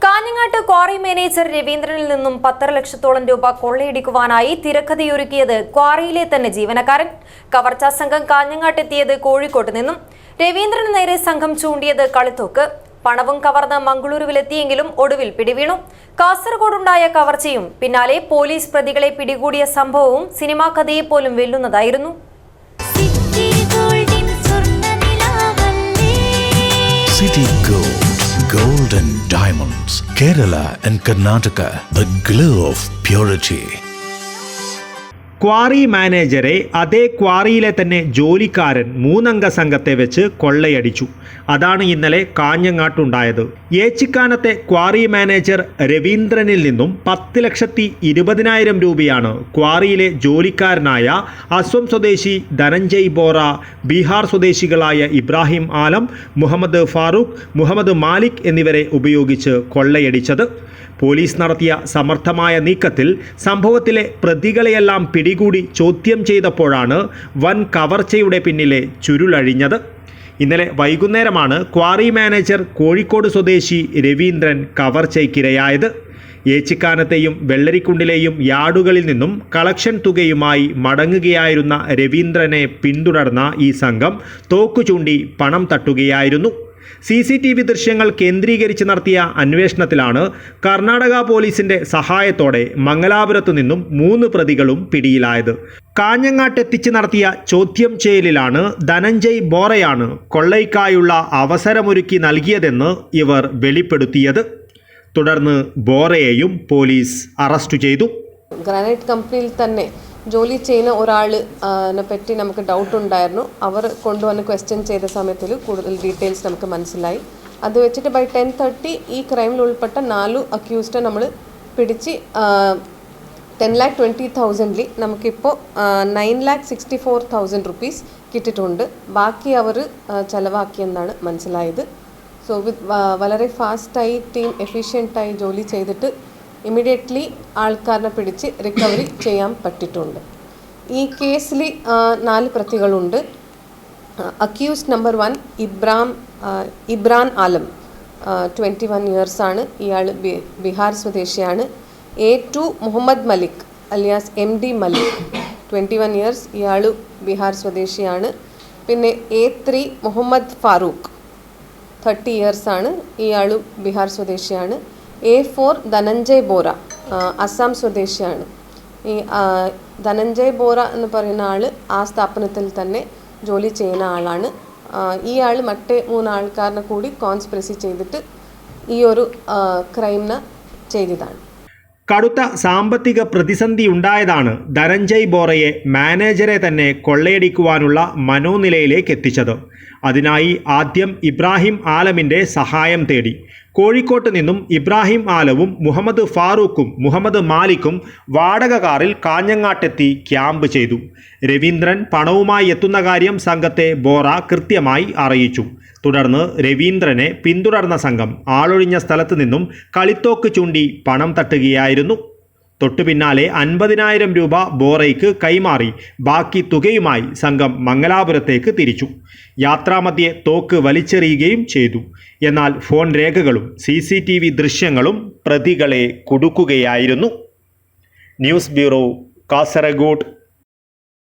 കാഞ്ഞങ്ങാട്ട് quarry manager രവീന്ദ്രനിൽ നിന്നും 10.5 ലക്ഷത്തോളം രൂപ കൊള്ളയടിക്കുവാനായി തിരക്കഥയൊരുക്കിയത് ക്വാറിയിലെ തന്നെ ജീവനക്കാരൻ. കവർച്ചാ സംഘം കാഞ്ഞങ്ങാട്ടെത്തിയത് കോഴിക്കോട്ട് നിന്നും. രവീന്ദ്രന് നേരെ സംഘം ചൂണ്ടിയത് കളിത്തോക്ക്. പണവും കവർന്ന് മംഗളൂരുവിലെത്തിയെങ്കിലും ഒടുവിൽ പിടിവീണു. കാസർഗോഡുണ്ടായ കവർച്ചയും പിന്നാലെ പോലീസ് പ്രതികളെ പിടികൂടിയ സംഭവവും cinema കഥയെപ്പോലും വെല്ലുന്നതായിരുന്നു. Gold and diamonds, Kerala and Karnataka, the glow of purity. Quarry മാനേജരെ അതേ ക്വാറിയിലെ തന്നെ ജോലിക്കാരൻ 3 അംഗ സംഘത്തെ വെച്ച് കൊള്ളയടിച്ചു. അതാണ് ഇന്നലെ കാഞ്ഞങ്ങാട്ടുണ്ടായത്. ഏച്ചിക്കാനത്തെ ക്വാറി മാനേജർ രവീന്ദ്രനിൽ നിന്നും 10,20,000 രൂപയാണ് ക്വാറിയിലെ ജോലിക്കാരനായ അസം സ്വദേശി ധനഞ്ജയ് ബോറ, ബീഹാർ സ്വദേശികളായ ഇബ്രാഹിം ആലം, മുഹമ്മദ് ഫാറൂഖ്, മുഹമ്മദ് മാലിക് എന്നിവരെ ഉപയോഗിച്ച് കൊള്ളയടിച്ചത്. പോലീസ് നടത്തിയ സമർത്ഥമായ നീക്കത്തിൽ സംഭവത്തിലെ പ്രതികളെയെല്ലാം പിടികൂടി ചോദ്യം ചെയ്തപ്പോഴാണ് വൻ കവർച്ചയുടെ പിന്നിലെ ചുരുളഴിഞ്ഞത്. ഇന്നലെ വൈകുന്നേരമാണ് ക്വാറി മാനേജർ കോഴിക്കോട് സ്വദേശി രവീന്ദ്രൻ കവർച്ചയ്ക്കിരയായത്. ഏച്ചിക്കാനത്തെയും വെള്ളരിക്കുണ്ടിലെയും യാർഡുകളിൽ നിന്നും കളക്ഷൻ തുകയുമായി മടങ്ങുകയായിരുന്ന രവീന്ദ്രനെ പിന്തുടർന്ന ഈ സംഘം തോക്കു ചൂണ്ടി പണം തട്ടുകയായിരുന്നു. CCTV ദൃശ്യങ്ങൾ കേന്ദ്രീകരിച്ച് നടത്തിയ അന്വേഷണത്തിലാണ് കർണാടക പോലീസിന്റെ സഹായത്തോടെ മംഗലാപുരത്തു നിന്നും 3 പ്രതികളും പിടിയിലായത്. കാഞ്ഞങ്ങാട്ടെത്തിച്ച് നടത്തിയ ചോദ്യം ചെയ്യലിലാണ് ധനഞ്ജയ് ബോറയാണ് കൊള്ളയ്ക്കായുള്ള അവസരമൊരുക്കി നൽകിയതെന്ന് ഇവർ വെളിപ്പെടുത്തിയത്. തുടർന്ന് ബോറയെയും പോലീസ് അറസ്റ്റ് ചെയ്തു. ഗ്രാനൈറ്റ് കമ്പനിയിൽ തന്നെ ജോലി ചെയ്യുന്ന ഒരാളിനെ പറ്റി നമുക്ക് ഡൗട്ട് ഉണ്ടായിരുന്നു. അവർ കൊണ്ടുവന്ന് ക്വസ്റ്റ്യൻ ചെയ്ത സമയത്തിൽ കൂടുതൽ ഡീറ്റെയിൽസ് നമുക്ക് മനസ്സിലായി. അത് വെച്ചിട്ട് ബൈ 10:30 ഈ ക്രൈമിൽ ഉൾപ്പെട്ട 4 അക്യൂസ്ഡ് നമ്മൾ പിടിച്ച് 10,20,000 നമുക്കിപ്പോൾ 9,64,000 റുപ്പീസ് കിട്ടിയിട്ടുണ്ട്. ബാക്കി അവർ ചിലവാക്കിയെന്നാണ് മനസ്സിലായത്. സോ വളരെ ഫാസ്റ്റായി ടീം എഫിഷ്യൻ്റായി ജോലി ചെയ്തിട്ട് ഇമ്മീഡിയറ്റ്ലി ആൾക്കാരനെ പിടിച്ച് റിക്കവറി ചെയ്യാൻ പറ്റിയിട്ടുണ്ട്. ഈ കേസിൽ 4 പ്രതികളുണ്ട്. അക്യൂസ്ഡ് നമ്പർ 1 ഇബ്രാൻ ആലം, 21 ഇയേഴ്സാണ്. ഇയാൾ ബീഹാർ സ്വദേശിയാണ്. A2 മുഹമ്മദ് മലിക് അലിയാസ് MD മലിക്, 21 ഇയേഴ്സ്. ഇയാൾ ബീഹാർ സ്വദേശിയാണ്. പിന്നെ A3 മുഹമ്മദ് ഫാറൂഖ്, 30 ഇയേഴ്സാണ്. ഇയാൾ ബീഹാർ സ്വദേശിയാണ്. A4 ധനഞ്ജയ് ബോറ, അസം സ്വദേശിയാണ്. ഈ ധനഞ്ജയ് ബോറ എന്ന് പറയുന്ന ആൾ ആ സ്ഥാപനത്തിൽ തന്നെ ജോലി ചെയ്യുന്ന ആളാണ്. ഈ ആൾ മറ്റേ 3 ആൾക്കാരനെ കൂടി കോൺസ്പിറസി ചെയ്തിട്ട് ഈ ഒരു ക്രൈമിന് ചെയ്തതാണ്. കടുത്ത സാമ്പത്തിക പ്രതിസന്ധി ഉണ്ടായതാണ് ധനഞ്ജയ് ബോറയെ മാനേജരെ തന്നെ കൊള്ളയടിക്കുവാനുള്ള മനോനിലയിലേക്ക് എത്തിച്ചത്. അതിനായി ആദ്യം ഇബ്രാഹിം ആലമിൻ്റെ സഹായം തേടി. കോഴിക്കോട്ട് നിന്നും ഇബ്രാഹിം ആലവും മുഹമ്മദ് ഫാറൂഖും മുഹമ്മദ് മാലിക്കും വാടക കാറിൽ കാഞ്ഞങ്ങാട്ടെത്തി ക്യാമ്പ് ചെയ്തു. രവീന്ദ്രൻ പണവുമായി എത്തുന്ന കാര്യം സംഘത്തെ ബോറ കൃത്യമായി അറിയിച്ചു. തുടർന്ന് രവീന്ദ്രനെ പിന്തുടർന്ന സംഘം ആളൊഴിഞ്ഞ സ്ഥലത്ത് നിന്നും കളിത്തോക്ക് ചൂണ്ടി പണം തട്ടുകയായിരുന്നു. തൊട്ടു പിന്നാലെ 50,000 രൂപ ബോറയ്ക്ക് കൈമാറി ബാക്കി തുകയുമായി സംഘം മംഗലാപുരത്തേക്ക് തിരിച്ചു. യാത്രാമധ്യേ തോക്ക് വലിച്ചെറിയുകയും ചെയ്തു. എന്നാൽ ഫോൺ രേഖകളും CCTV ദൃശ്യങ്ങളും പ്രതികളെ കുടുക്കുകയായിരുന്നു. News bureau, Kasaragod.